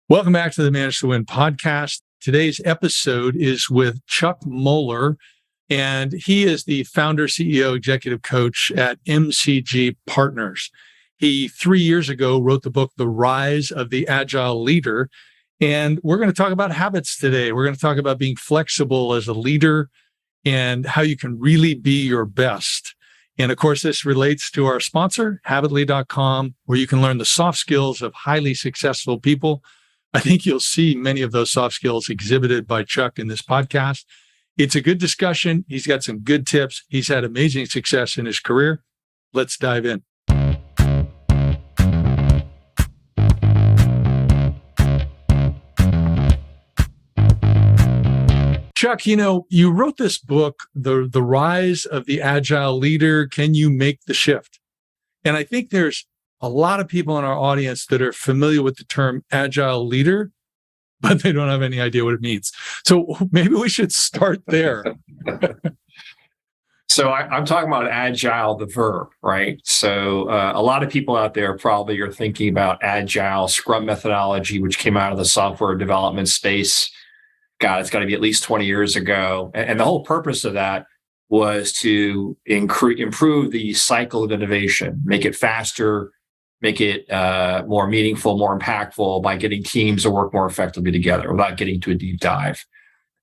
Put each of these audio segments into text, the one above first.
Welcome back to the Manage to Win podcast. Today's episode is with Chuck Mollor, and he is the founder, CEO, executive coach at MCG Partners. He, 3 years ago, wrote the book, The Rise of the Agile Leader. And we're going to talk about habits today. We're going to talk about being flexible as a leader and how you can really be your best. And of course, this relates to our sponsor, Habitly.com, where you can learn the soft skills of highly successful people. I think you'll see many of those soft skills exhibited by Chuck in this podcast. It's a good discussion. He's got some good tips. He's had amazing success in his career. Let's dive in. Chuck, you wrote this book, The Rise of the Agile Leader. Can you make the shift? And I think there's a lot of people in our audience that are familiar with the term agile leader, but they don't have any idea what it means. So maybe we should start there. So I'm talking about agile, the verb, right? So a lot of people out there probably are thinking about agile, Scrum methodology, which came out of the software development space. God, it's got to be at least 20 years ago. And the whole purpose of that was to improve the cycle of innovation, make it faster, make it more meaningful, more impactful by getting teams to work more effectively together without getting to a deep dive.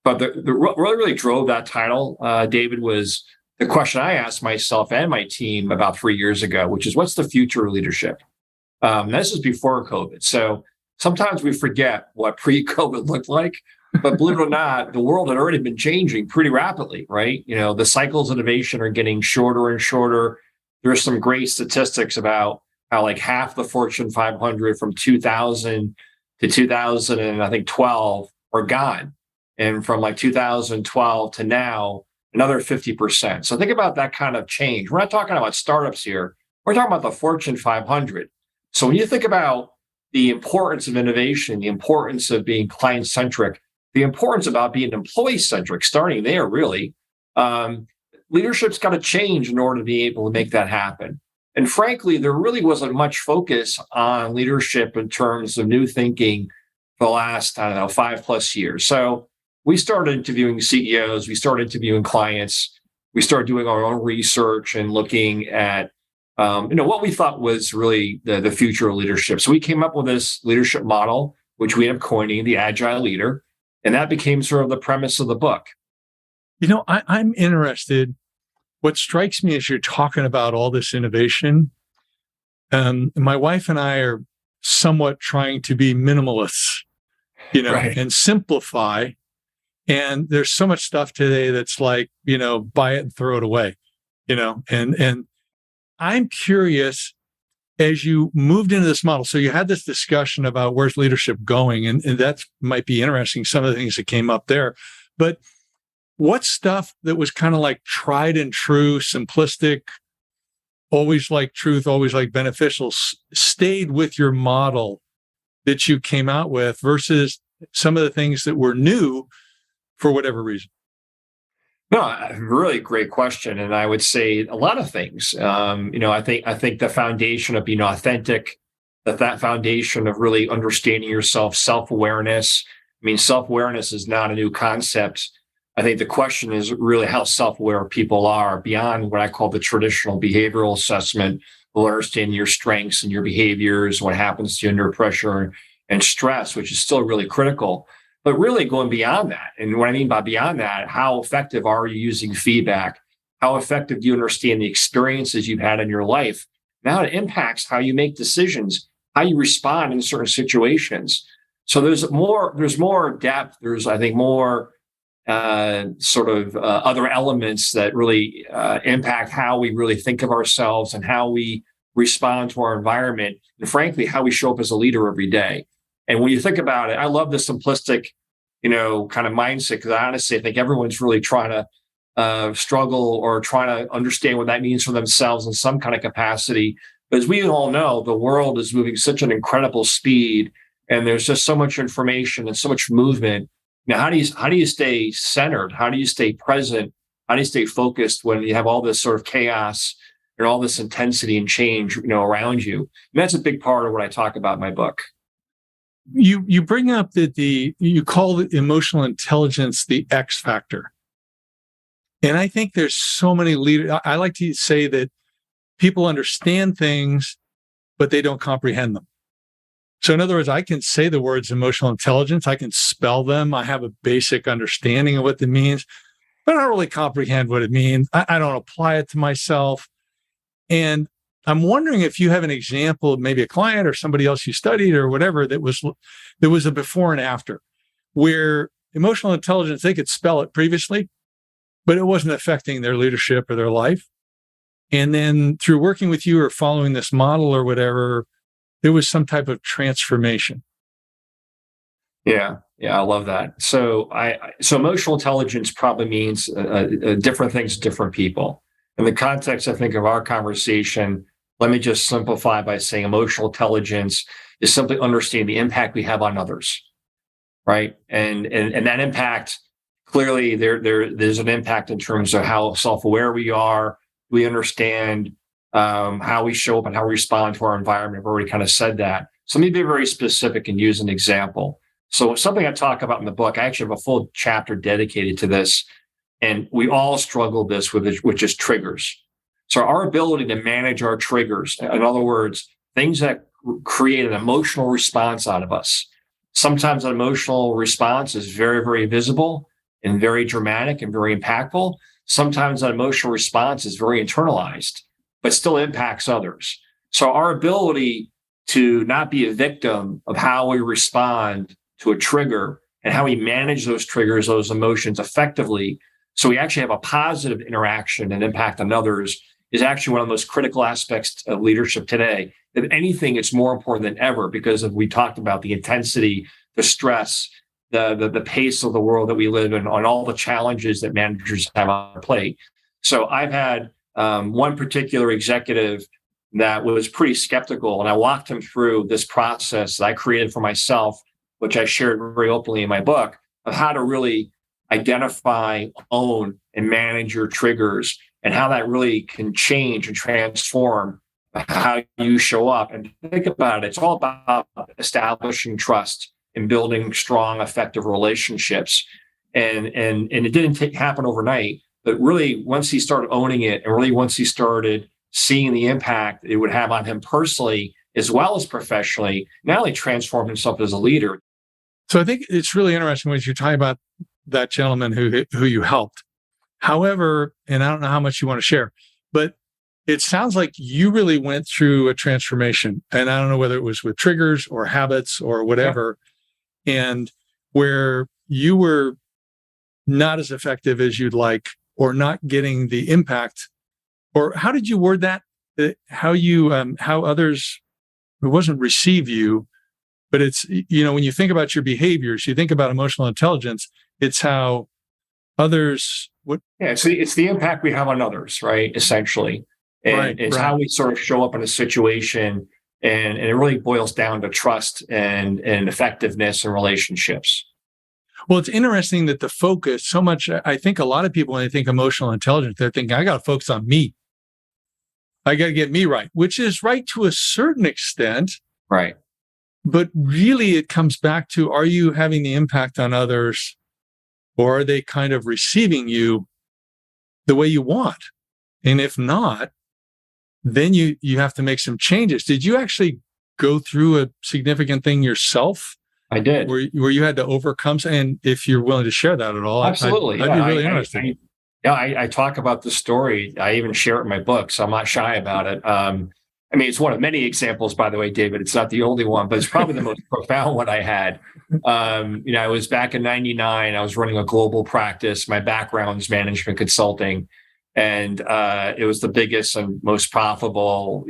But what really drove that title, David, was the question I asked myself and my team about 3 years ago, which is, what's the future of leadership? This is before COVID. So sometimes we forget what pre-COVID looked like. But believe it or not, the world had already been changing pretty rapidly, right? The cycles of innovation are getting shorter and shorter. There's some great statistics about how like half the Fortune 500 from 2000 to 2012 are gone. And from like 2012 to now, another 50%. So think about that kind of change. We're not talking about startups here. We're talking about the Fortune 500. So when you think about the importance of innovation, the importance of being client-centric, the importance about being employee-centric, starting there really, leadership's got to change in order to be able to make that happen. And frankly, there really wasn't much focus on leadership in terms of new thinking for the last, 5+ years. So we started interviewing CEOs, we started interviewing clients, we started doing our own research and looking at, what we thought was really the future of leadership. So we came up with this leadership model, which we ended up coining the Agile Leader, and that became sort of the premise of the book. I'm interested. What strikes me as you're talking about all this innovation, my wife and I are somewhat trying to be minimalists, Right. and simplify. And there's so much stuff today that's like, buy it and throw it away, and I'm curious, as you moved into this model, so you had this discussion about where's leadership going, and that might be interesting, some of the things that came up there, but what stuff that was kind of like tried and true, simplistic, always like truth, always like beneficial, stayed with your model that you came out with versus some of the things that were new for whatever reason? No, really great question. And I would say a lot of things. I think the foundation of being authentic, that foundation of really understanding yourself, self-awareness. I mean, self-awareness is not a new concept. I think the question is really how self-aware people are beyond what I call the traditional behavioral assessment of understanding your strengths and your behaviors, what happens to you under pressure and stress, which is still really critical, but really going beyond that. And what I mean by beyond that, how effective are you using feedback? How effective do you understand the experiences you've had in your life? Now it impacts how you make decisions, how you respond in certain situations. So there's more depth. There's, I think, more other elements that really impact how we really think of ourselves and how we respond to our environment, and frankly, how we show up as a leader every day. And when you think about it, I love the simplistic, kind of mindset, because I honestly think everyone's really trying to struggle or trying to understand what that means for themselves in some kind of capacity. But as we all know, the world is moving such an incredible speed, and there's just so much information and so much movement. Now, how do you stay centered? How do you stay present? How do you stay focused when you have all this sort of chaos and all this intensity and change, around you? And that's a big part of what I talk about in my book. you bring up that you call the emotional intelligence the X factor. And I think there's so many leaders. I like to say that people understand things, but they don't comprehend them. So in other words, I can say the words emotional intelligence, I can spell them, I have a basic understanding of what it means, but I don't really comprehend what it means. I don't apply it to myself. And I'm wondering if you have an example of maybe a client or somebody else you studied or whatever that was a before and after, where emotional intelligence, they could spell it previously, but it wasn't affecting their leadership or their life. And then through working with you or following this model or whatever, there was some type of transformation. Yeah, I love that. So so emotional intelligence probably means different things to different people. In the context, I think, of our conversation, let me just simplify by saying emotional intelligence is simply understanding the impact we have on others, right? And that impact, clearly there's an impact in terms of how self-aware we are. We understand how we show up and how we respond to our environment. I've already kind of said that. So let me be very specific and use an example. So something I talk about in the book, I actually have a full chapter dedicated to this, and we all struggle this with it, which is triggers. So our ability to manage our triggers, in other words, things that create an emotional response out of us. Sometimes an emotional response is very, very visible and very dramatic and very impactful. Sometimes that emotional response is very internalized, but still impacts others. So our ability to not be a victim of how we respond to a trigger and how we manage those triggers, those emotions effectively, so we actually have a positive interaction and impact on others, is actually one of the most critical aspects of leadership today. If anything, it's more important than ever because we talked about the intensity, the stress, the pace of the world that we live in, on all the challenges that managers have on their plate. So I've had one particular executive that was pretty skeptical, and I walked him through this process that I created for myself, which I shared very openly in my book, of how to really identify, own, and manage your triggers, and how that really can change and transform how you show up. And think about it, it's all about establishing trust and building strong, effective relationships. And it didn't happen overnight, but really once he started owning it, and really once he started seeing the impact it would have on him personally, as well as professionally, not only transformed himself as a leader. So I think it's really interesting when you're talking about that gentleman who you helped. However, and I don't know how much you want to share, but it sounds like you really went through a transformation. And I don't know whether it was with triggers or habits or whatever, and where you were not as effective as you'd like, or not getting the impact. Or how did you word that? How others, it wasn't receive you, but it's, when you think about your behaviors, you think about emotional intelligence, it's how others would. Yeah, it's the impact we have on others, right? Essentially. And it's how we sort of show up in a situation. And it really boils down to trust and effectiveness in relationships. Well, it's interesting that the focus so much, I think a lot of people, when they think emotional intelligence, they're thinking, I got to focus on me. I got to get me right, which is right to a certain extent. Right. But really it comes back to, are you having the impact on others, or are they kind of receiving you the way you want? And if not, then you have to make some changes. Did you actually go through a significant thing yourself? I did. Where you had to overcome, and if you're willing to share that at all, absolutely, I'd be really interested. I talk about the story. I even share it in my book, so I'm not shy about it. It's one of many examples, by the way, David. It's not the only one, but it's probably the most profound one I had. I was back in '99. I was running a global practice. My background is management consulting, and it was the biggest and most profitable,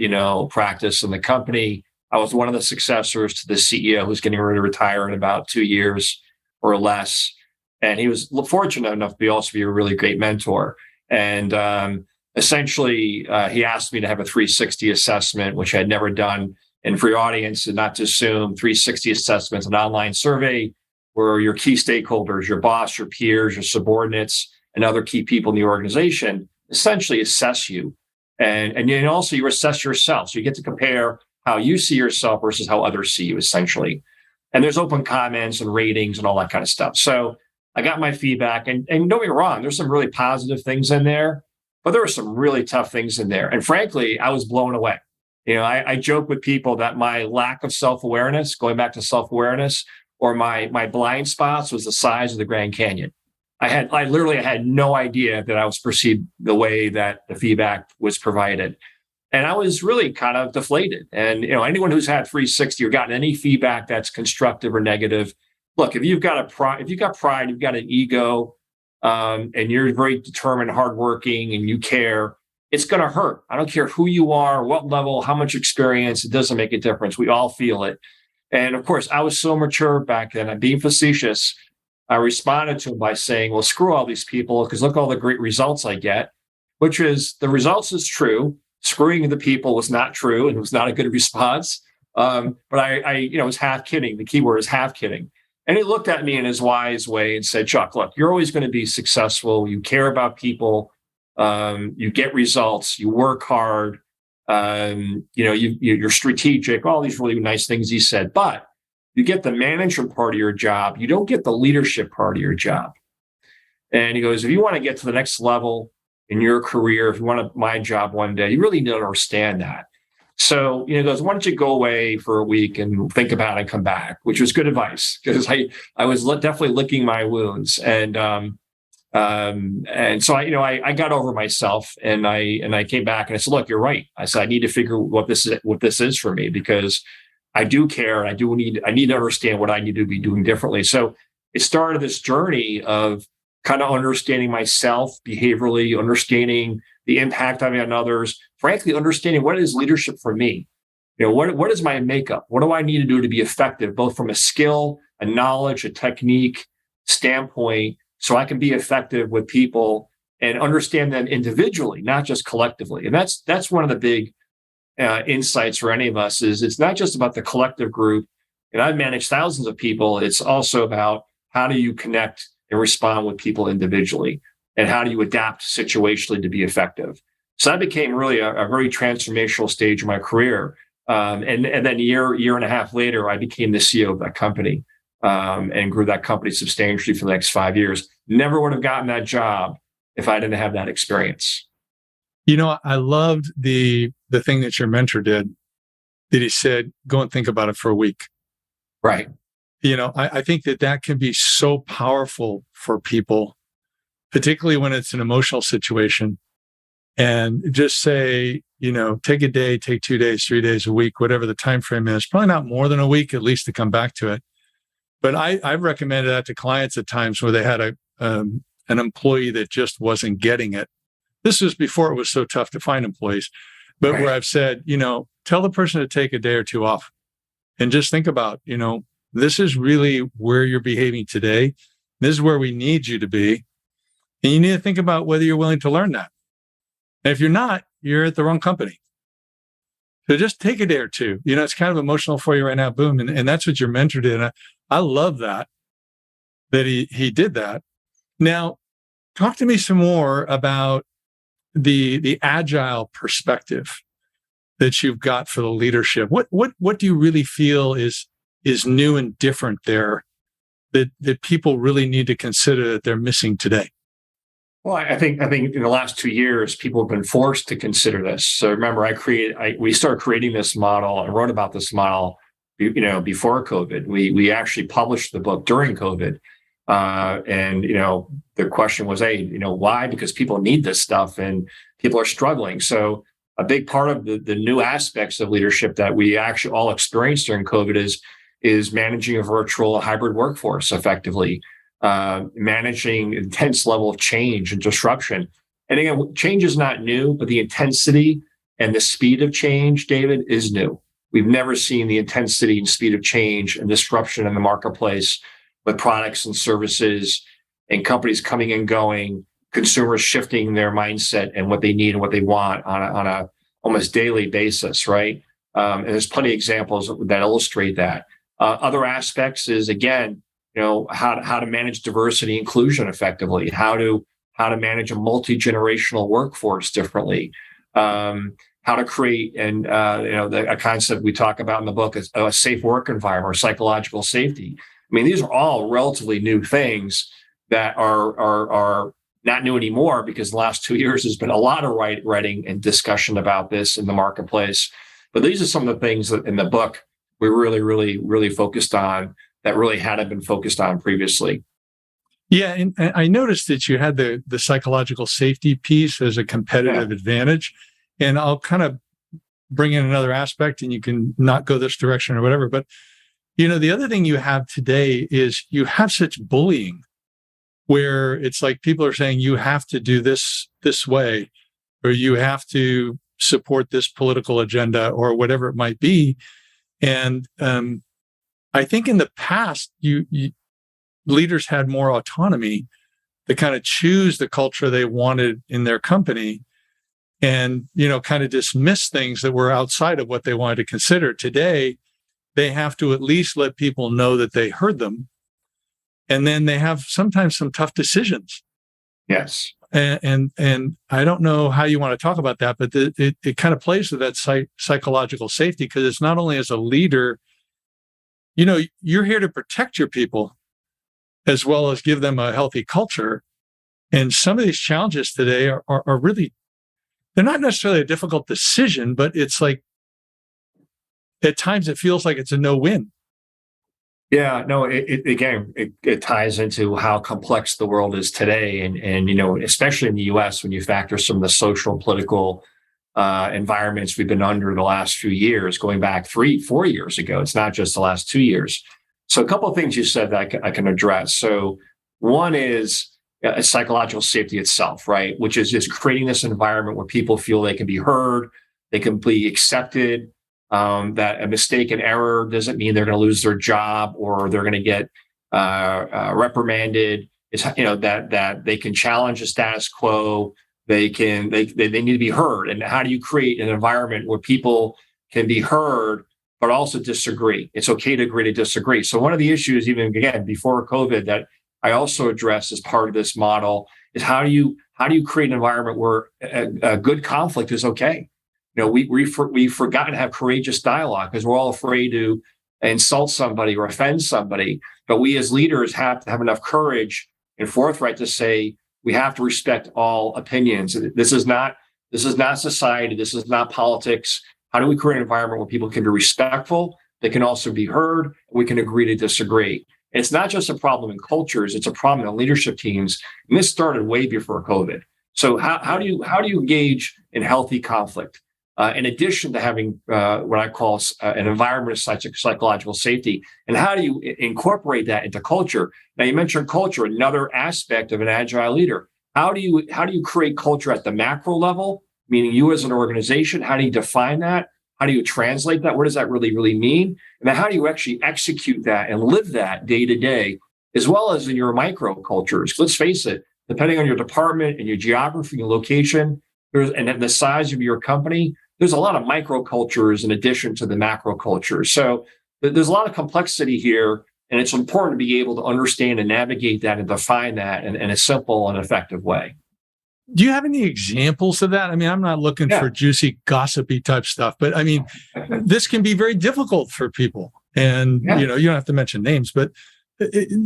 practice in the company. I was one of the successors to the CEO who's getting ready to retire in about 2 years or less. And he was fortunate enough to also be a really great mentor. And essentially, he asked me to have a 360 assessment, which I had never done. And for your audience, and not to assume, 360 assessments, an online survey where your key stakeholders, your boss, your peers, your subordinates, and other key people in the organization essentially assess you. And then also you assess yourself. So you get to compare how you see yourself versus how others see you, essentially. And there's open comments and ratings and all that kind of stuff. So I got my feedback, and don't get me wrong, there's some really positive things in there, but there were some really tough things in there. And frankly, I was blown away. I joke with people that my lack of self-awareness, going back to self-awareness, or my blind spots was the size of the Grand Canyon. I literally had no idea that I was perceived the way that the feedback was provided. And I was really kind of deflated. And anyone who's had 360 or gotten any feedback that's constructive or negative, look, if you've got pride, you've got an ego, and you're very determined, hardworking, and you care, it's going to hurt. I don't care who you are, what level, how much experience, it doesn't make a difference. We all feel it. And of course, I was so mature back then. I'm being facetious. I responded to him by saying, well, screw all these people, because look all the great results I get, which is the results is true. Screwing the people was not true, and it was not a good response. But I was half kidding. The key word is half kidding. And he looked at me in his wise way and said, Chuck, look, you're always going to be successful. You care about people. You get results. You work hard. You're strategic. All these really nice things he said. But you get the management part of your job. You don't get the leadership part of your job. And he goes, if you want to get to the next level in your career, if you want my job one day, you really need to understand that. So, he goes, why don't you go away for a week and think about it and come back, which was good advice, because I was definitely licking my wounds. And so I got over myself, and I came back and I said, look, you're right. I said, I need to figure what this is for me, because I do care. And I need to understand what I need to be doing differently. So it started this journey of kind of understanding myself behaviorally, understanding the impact I have on others, frankly, understanding what is leadership for me. What is my makeup? What do I need to do to be effective, both from a skill, a knowledge, a technique standpoint, so I can be effective with people and understand them individually, not just collectively. And that's one of the big insights for any of us is it's not just about the collective group. And I've managed thousands of people. It's also about how do you connect and respond with people individually, and how do you adapt situationally to be effective. So that became really a very transformational stage of my career. And then a year and a half later, I became the CEO of that company, and grew that company substantially for the next 5 years. Never would have gotten that job if I didn't have that experience. I loved the thing that your mentor did, that he said, go and think about it for a week. Right. I think that can be so powerful for people, particularly when it's an emotional situation. And just say, take a day, take 2 days, 3 days, a week, whatever the time frame is, probably not more than a week, at least, to come back to it. But I've recommended that to clients at times where they had an employee that just wasn't getting it. This was before it was so tough to find employees, but right. Where I've said, tell the person to take a day or two off and just think about, this is really where you're behaving today. This is where we need you to be. And you need to think about whether you're willing to learn that. And if you're not, you're at the wrong company. So just take a day or two. It's kind of emotional for you right now. Boom. And that's what your mentor did. And I love that he did that. Now, talk to me some more about the Agile perspective that you've got for the leadership. What do you really feel is new and different there that people really need to consider that they're missing today? Well, I think in the last 2 years, people have been forced to consider this. So remember, we started creating this model and wrote about this model, before COVID. We actually published the book during COVID. And the question was, hey, why? Because people need this stuff and people are struggling. So a big part of the new aspects of leadership that we actually all experienced during COVID is managing a virtual hybrid workforce effectively, managing intense level of change and disruption. And again, change is not new, but the intensity and the speed of change, David, is new. We've never seen the intensity and speed of change and disruption in the marketplace with products and services and companies coming and going, consumers shifting their mindset and what they need and what they want on a almost daily basis, right? And there's plenty of examples that illustrate that. Other aspects is, again, how to manage diversity inclusion effectively, how to manage a multi-generational workforce differently, how to create a concept we talk about in the book is a safe work environment or psychological safety. I mean, these are all relatively new things that are not new anymore, because the last 2 years there's been a lot of writing and discussion about this in the marketplace. But these are some of the things that in the book we really focused on that really hadn't been focused on previously. Yeah, and I noticed that you had the psychological safety piece as a competitive advantage, and I'll kind of bring in another aspect, and you can not go this direction or whatever. But the other thing you have today is you have such bullying, where it's like people are saying you have to do this way, or you have to support this political agenda, or whatever it might be. And I think in the past, you leaders had more autonomy to kind of choose the culture they wanted in their company, and kind of dismiss things that were outside of what they wanted to consider. Today, they have to at least let people know that they heard them, and then they have sometimes some tough decisions. Yes. And I don't know how you want to talk about that, but it kind of plays with that psychological safety, because it's not only as a leader, you're here to protect your people as well as give them a healthy culture. And some of these challenges today are really, they're not necessarily a difficult decision, but it's like, at times it feels like it's a no-win. Yeah, no, it ties into how complex the world is today. And especially in the US, when you factor some of the social and political environments we've been under the last few years, going back 3-4 years ago. It's not just the last 2 years. So a couple of things you said that I can address. So one is psychological safety itself, right? Which is just creating this environment where people feel they can be heard, they can be accepted, that a mistake and error doesn't mean they're going to lose their job or they're going to get reprimanded. It's that they can challenge the status quo. They need to be heard. And how do you create an environment where people can be heard but also disagree? It's okay to agree to disagree. So one of the issues, even again before COVID, that I also addressed as part of this model is how do you create an environment where a good conflict is okay? We've forgotten to have courageous dialogue because we're all afraid to insult somebody or offend somebody. But we as leaders have to have enough courage and forthright to say we have to respect all opinions. This is not society. This is not politics. How do we create an environment where people can be respectful? They can also be heard. We can agree to disagree. And it's not just a problem in cultures; it's a problem in leadership teams. And this started way before COVID. So how do you engage in healthy conflict? In addition to having what I call an environment of psychological safety, and how do you incorporate that into culture? Now, you mentioned culture, another aspect of an agile leader. How do you create culture at the macro level, meaning you as an organization? How do you define that? How do you translate that? What does that really mean? And then how do you actually execute that and live that day to day, as well as in your micro cultures? Let's face it, depending on your department and your geography and location, and the size of your company, there's a lot of micro cultures in addition to the macro cultures. So there's a lot of complexity here, and it's important to be able to understand and navigate that and define that in a simple and effective way. Do you have any examples of that? I mean, I'm not looking for juicy, gossipy type stuff, but I mean, this can be very difficult for people. And, you don't have to mention names, but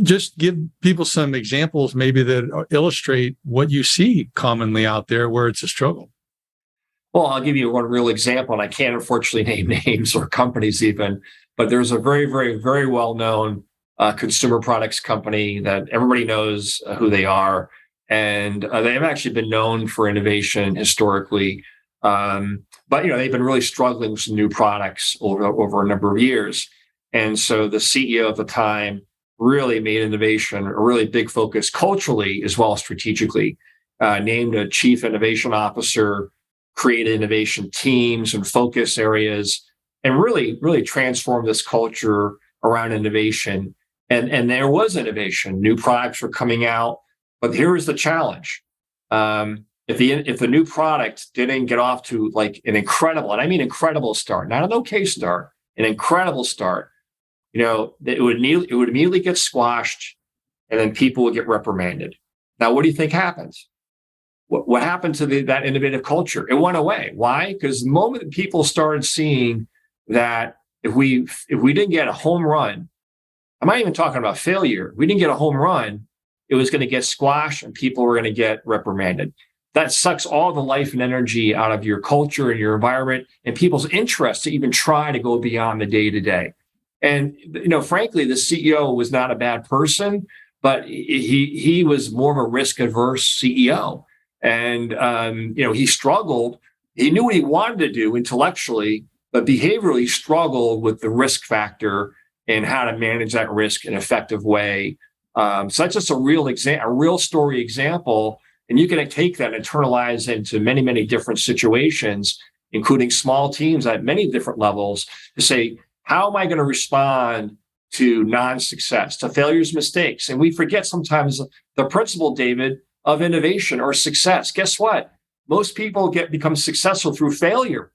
just give people some examples maybe that illustrate what you see commonly out there where it's a struggle. Well, I'll give you one real example, and I can't unfortunately name names or companies even, but there's a very, very, very well-known consumer products company that everybody knows who they are. And they have actually been known for innovation historically. But they've been really struggling with some new products over a number of years. And so the CEO at the time really made innovation a really big focus culturally as well as strategically, named a chief innovation officer, created innovation teams and focus areas, and really transformed this culture around innovation. And there was innovation. New products were coming out. But here is the challenge. If the new product didn't get off to like an incredible, and I mean incredible start, not an okay start, an incredible start, it would immediately get squashed, and then people would get reprimanded. Now, what do you think happens? what happened to that innovative culture? It went away. Why? Because the moment that people started seeing that if we didn't get a home run, I'm not even talking about failure. If we didn't get a home run, it was going to get squashed and people were going to get reprimanded. That sucks all the life and energy out of your culture and your environment and people's interest to even try to go beyond the day to day. And, frankly, the CEO was not a bad person, but he was more of a risk averse CEO. And, he struggled. He knew what he wanted to do intellectually, but behaviorally struggled with the risk factor and how to manage that risk in an effective way. So that's just a real story example. And you can take that and internalize into many, many different situations, including small teams at many different levels, to say, how am I going to respond to non-success, to failures, mistakes? And we forget sometimes the principle, David, of innovation or success. Guess what? Most people become successful through failure,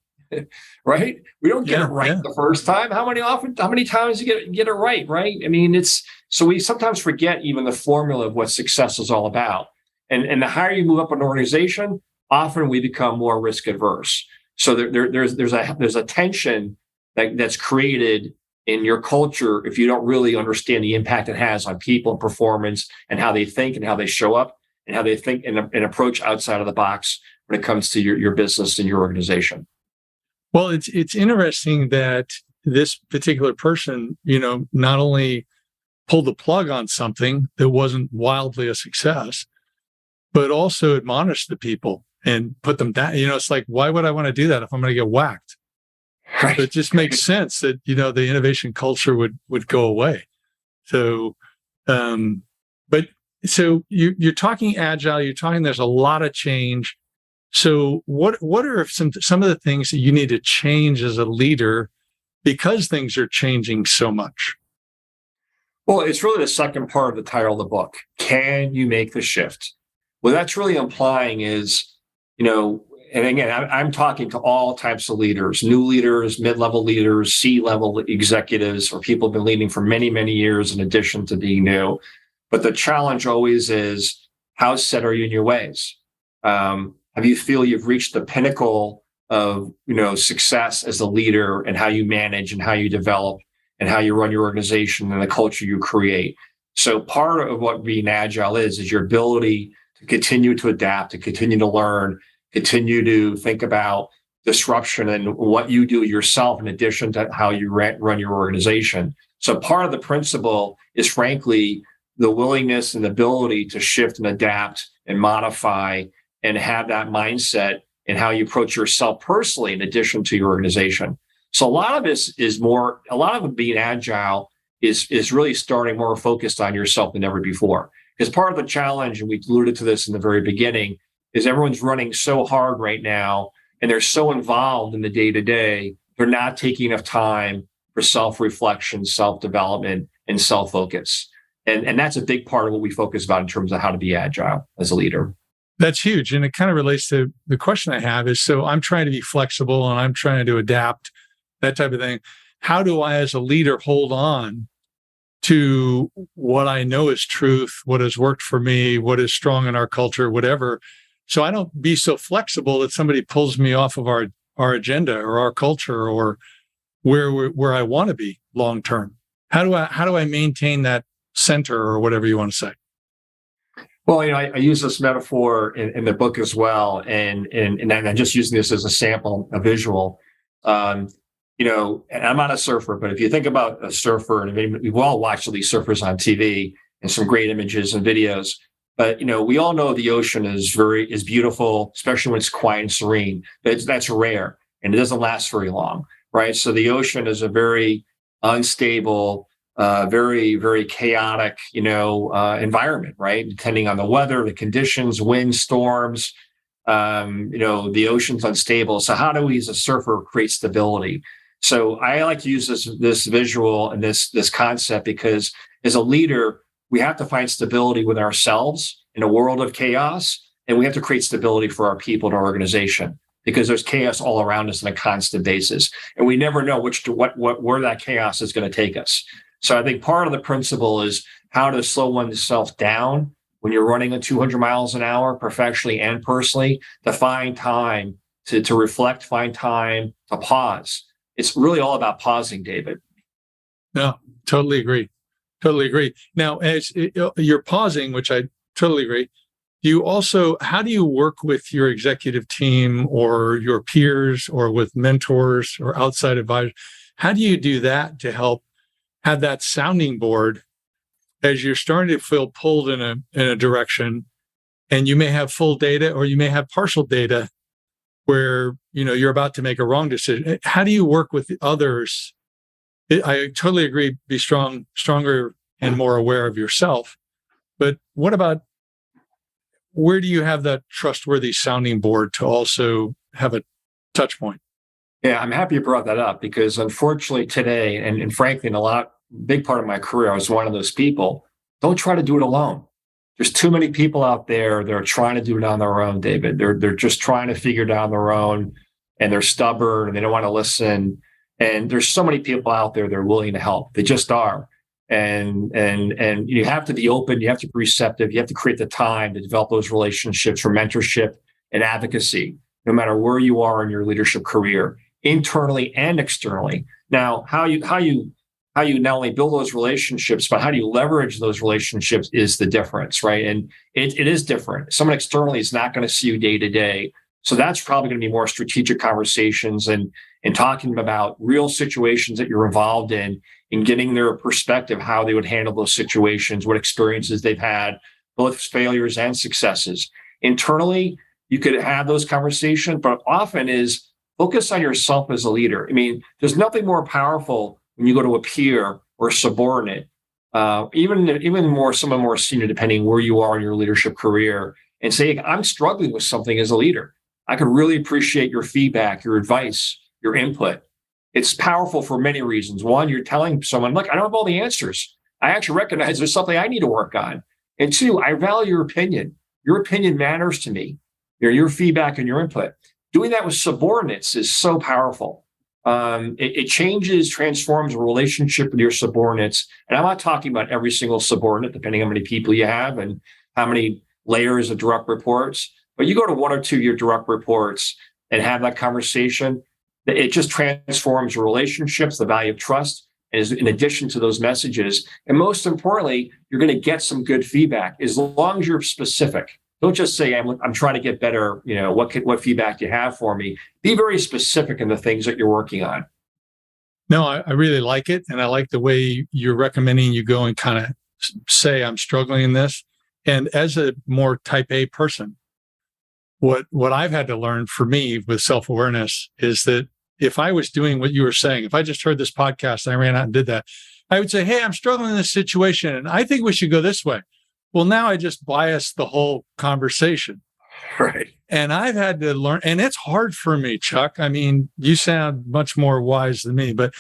right? We don't get it right the first time. How many times you get it right? Right? I mean, so we sometimes forget even the formula of what success is all about. And the higher you move up an organization, often we become more risk adverse. So there's a tension that's created in your culture if you don't really understand the impact it has on people and performance and how they think and how they show up and how they think and approach outside of the box when it comes to your business and your organization. Well, it's interesting that this particular person, not only pulled the plug on something that wasn't wildly a success, but also admonish the people and put them down. It's like, why would I want to do that if I'm going to get whacked? Right. So it just makes sense that, the innovation culture would go away. So, so you're talking agile, you're talking, there's a lot of change. So what are some of the things that you need to change as a leader because things are changing so much? Well, it's really the second part of the title of the book. Can you make the shift? What that's really implying is, and again, I'm talking to all types of leaders, new leaders, mid-level leaders, C-level executives, or people who've been leading for many, many years in addition to being new. But the challenge always is, how set are you in your ways? Have you feel you've reached the pinnacle of, success as a leader and how you manage and how you develop and how you run your organization and the culture you create? So part of what being agile is your ability to continue to adapt, to continue to learn, continue to think about disruption and what you do yourself in addition to how you run your organization. So part of the principle is, frankly, the willingness and ability to shift and adapt and modify and have that mindset in how you approach yourself personally in addition to your organization. So a lot of this is a lot of being agile is really starting more focused on yourself than ever before. Because part of the challenge, and we alluded to this in the very beginning, is everyone's running so hard right now and they're so involved in the day-to-day, they're not taking enough time for self-reflection, self-development, and self-focus. And that's a big part of what we focus about in terms of how to be agile as a leader. That's huge. And it kind of relates to the question I have is, so I'm trying to be flexible and I'm trying to adapt, that type of thing. How do I, as a leader, hold on to what I know is truth, what has worked for me, what is strong in our culture, whatever, so I don't be so flexible that somebody pulls me off of our agenda or our culture or where I want to be long term? How do I maintain that center or whatever you want to say? Well, I use this metaphor in the book as well, and I'm just using this as a sample, a visual. And I'm not a surfer, but if you think about a surfer, and we've all watched these surfers on TV and some great images and videos, but we all know the ocean is beautiful, especially when it's quiet and serene. But that's rare, and it doesn't last very long, right? So the ocean is a very unstable, very, very chaotic, environment, right? Depending on the weather, the conditions, winds, storms, the ocean's unstable. So how do we, as a surfer, create stability? So I like to use this visual and this concept because as a leader, we have to find stability with ourselves in a world of chaos, and we have to create stability for our people and our organization because there's chaos all around us on a constant basis, and we never know where that chaos is going to take us. So I think part of the principle is how to slow oneself down when you're running at 200 miles an hour professionally and personally, to find time to reflect, find time to pause. It's really all about pausing, David. No, totally agree. Totally agree. Now, as you're pausing, which I totally agree, how do you work with your executive team or your peers or with mentors or outside advisors? How do you do that to help have that sounding board as you're starting to feel pulled in a direction, and you may have full data or you may have partial data where you're about to make a wrong decision? How do you work with others? I totally agree. Be stronger and more aware of yourself. But what about, where do you have that trustworthy sounding board to also have a touch point? Yeah, I'm happy you brought that up, because unfortunately today, and frankly, in big part of my career, I was one of those people. Don't try to do it alone. There's too many people out there that are trying to do it on their own, David. They're just trying to figure it out on their own, and they're stubborn and they don't want to listen. And there's so many people out there that are willing to help. They just are. And you have to be open, you have to be receptive, you have to create the time to develop those relationships for mentorship and advocacy, no matter where you are in your leadership career, internally and externally. Now, how you not only build those relationships, but how do you leverage those relationships is the difference, right? And it is different. Someone externally is not going to see you day to day. So that's probably going to be more strategic conversations and talking about real situations that you're involved in, and getting their perspective, how they would handle those situations, what experiences they've had, both failures and successes. Internally, you could have those conversations, but often is focus on yourself as a leader. I mean, there's nothing more powerful when you go to a peer or a subordinate, even more someone more senior, depending where you are in your leadership career, and say, I'm struggling with something as a leader. I could really appreciate your feedback, your advice, your input. It's powerful for many reasons. One, you're telling someone, look, I don't have all the answers. I actually recognize there's something I need to work on. And two, I value your opinion. Your opinion matters to me. Your feedback and your input. Doing that with subordinates is so powerful. It changes, transforms a relationship with your subordinates. And I'm not talking about every single subordinate, depending on how many people you have and how many layers of direct reports. But you go to one or two of your direct reports and have that conversation, it just transforms your relationships, the value of trust, is in addition to those messages. And most importantly, you're going to get some good feedback as long as you're specific. Don't just say, I'm trying to get better. What feedback do you have for me? Be very specific in the things that you're working on. No, I really like it. And I like the way you're recommending you go and kind of say, I'm struggling in this. And as a more type A person, what I've had to learn for me with self-awareness is that if I was doing what you were saying, if I just heard this podcast and I ran out and did that, I would say, hey, I'm struggling in this situation and I think we should go this way. Well, now I just bias the whole conversation. Right. And I've had to learn, and it's hard for me, Chuck. I mean, you sound much more wise than me, but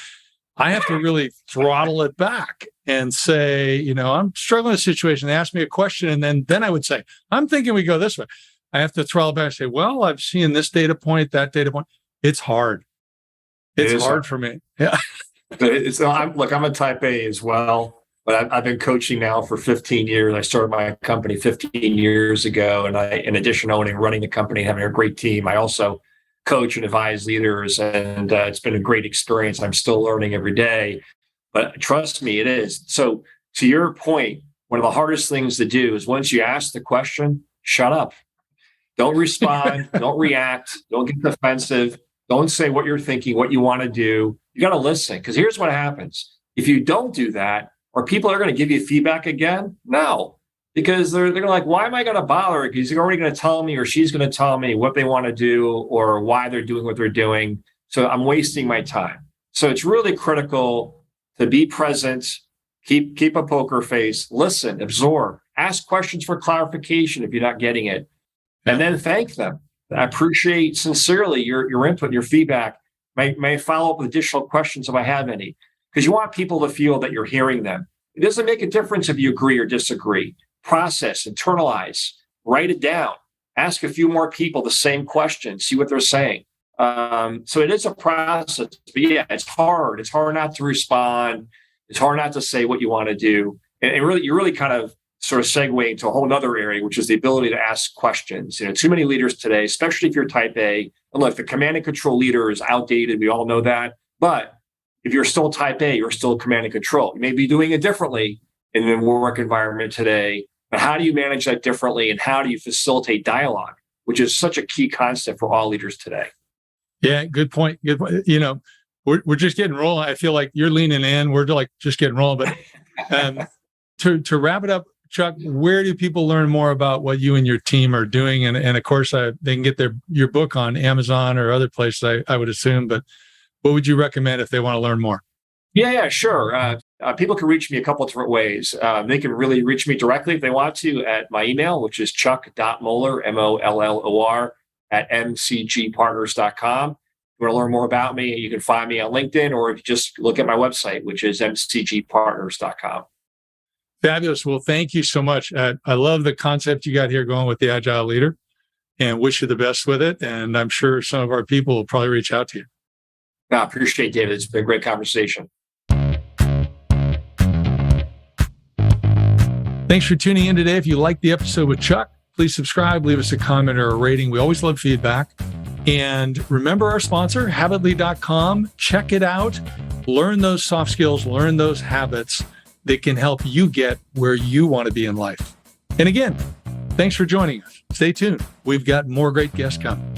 I have to really throttle it back and say, I'm struggling with a situation. They ask me a question, and then I would say, I'm thinking we go this way. I have to throttle back and say, well, I've seen this data point, that data point. It's hard. It's hard for me. Yeah. I'm a type A as well, but I've been coaching now for 15 years. I started my company 15 years ago, and in addition to running the company, having a great team, I also coach and advise leaders, and it's been a great experience. I'm still learning every day, but trust me, it is. So to your point, one of the hardest things to do is once you ask the question, shut up. Don't respond. Don't react. Don't get defensive. Don't say what you're thinking, what you want to do. You got to listen, because here's what happens. If you don't do that, are people are going to give you feedback again? No, because they're like, why am I going to bother? Because he's already going to tell me, or she's going to tell me what they want to do or why they're doing what they're doing. So I'm wasting my time. So it's really critical to be present, keep a poker face, listen, absorb, ask questions for clarification if you're not getting it. And then thank them. I appreciate sincerely your input, your feedback. May follow up with additional questions if I have any, because you want people to feel that you're hearing them. It doesn't make a difference if you agree or disagree. Process, internalize, write it down, ask a few more people the same question, see what they're saying. So it is a process, but yeah, it's hard. It's hard not to respond. It's hard not to say what you want to do. And really, you're really kind of sort of segue into a whole other area, which is the ability to ask questions. Too many leaders today, especially if you're type A, and look, the command and control leader is outdated. We all know that. But if you're still type A, you're still command and control. You may be doing it differently in the work environment today, but how do you manage that differently? And how do you facilitate dialogue, which is such a key concept for all leaders today? Yeah, good point. Good point. We're just getting rolling. I feel like you're leaning in. We're like just getting rolling. But to wrap it up, Chuck, where do people learn more about what you and your team are doing? And of course, they can get your book on Amazon or other places, I would assume. But what would you recommend if they want to learn more? Yeah, sure. People can reach me a couple of different ways. They can really reach me directly if they want to at my email, which is chuck.mollor, Mollor, at mcgpartners.com. If you want to learn more about me, you can find me on LinkedIn, or if you just look at my website, which is mcgpartners.com. Fabulous. Well, thank you so much. I love the concept you got here going with the Agile Leader, and wish you the best with it. And I'm sure some of our people will probably reach out to you. I appreciate it, David. It's been a great conversation. Thanks for tuning in today. If you liked the episode with Chuck, please subscribe, leave us a comment or a rating. We always love feedback. And remember our sponsor, habitly.com. Check it out. Learn those soft skills, learn those habits that can help you get where you want to be in life. And again, thanks for joining us. Stay tuned. We've got more great guests coming.